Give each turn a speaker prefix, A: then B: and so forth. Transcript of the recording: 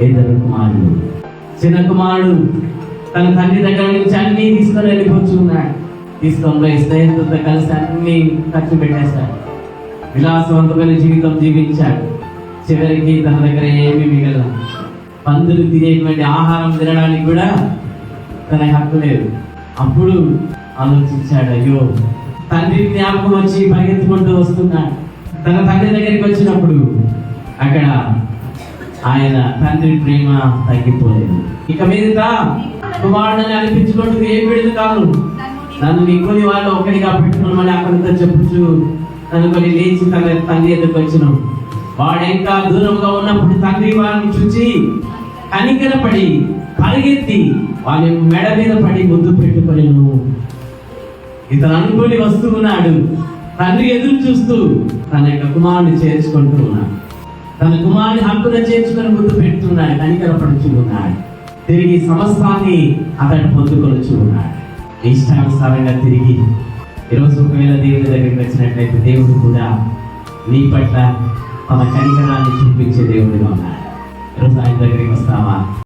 A: ఇద్దరు కుమారుడు. చిన్న కుమారుడు తన తండ్రి దగ్గర నుంచి అన్ని తీసుకొని వెళ్ళిపోతున్నాడు. తీసుకొని పోయి స్నేహితులతో కలిసి అన్ని ఖర్చు పెట్టేశాడు. విలాసవంతమైన జీవితం జీవించాడు. చివరికి తన దగ్గర ఏమీ మిగల. పందులు తినేటువంటి ఆహారం తినడానికి కూడా తన హక్కు లేదు. అప్పుడు ఆలోచించాడు, అయ్యో తండ్రి జ్ఞాపకం వచ్చి పరిగెత్తుకుంటూ వస్తున్నాడు. తన తండ్రి దగ్గరికి వచ్చినప్పుడు అక్కడ ఆయన తండ్రి ప్రేమ తగ్గిపోలేదు. ఇక మీదట కుమారుడిని అనిపించుకుంటూ ఏం పెడదు కాదు, నన్ను నీకొని వాళ్ళు ఒకరిగా పెట్టుకున్నామని అక్కడితో చెప్పుచు అనుకొని లేచి తన తండ్రి ఎదురుకు వచ్చినాం. వాడు ఇంకా దూరంగా ఉన్నప్పుడు తండ్రి వారిని చూచి కనికరపడి పరిగెత్తి వాని మెడ మీద పడి ముద్దు పెట్టుకొని ఇతను అనుకుని వస్తూ ఉన్నాడు. తండ్రి ఎదురు చూస్తూ తన యొక్క కుమారుని చేర్చుకుంటూ ఉన్నాడు. తన కుమారుని హక్కున చేర్చుకొని ముద్దు పెడుతున్నాడు, కనికరపడుచు ఉన్నాడు. తిరిగి సమస్తాన్ని అతడు పొందుకొనుచు ఉన్నాడు. ఇష్టానుసారంగా తిరిగి ఈరోజు ఒకవేళ దేవుని దగ్గరికి వచ్చినట్లయితే దేవుడు కూడా నీ పట్ల తన కనికరాన్ని చూపించే దేవుడిగా ఉన్నాడు. ఈరోజు ఆయన దగ్గరికి వస్తావా?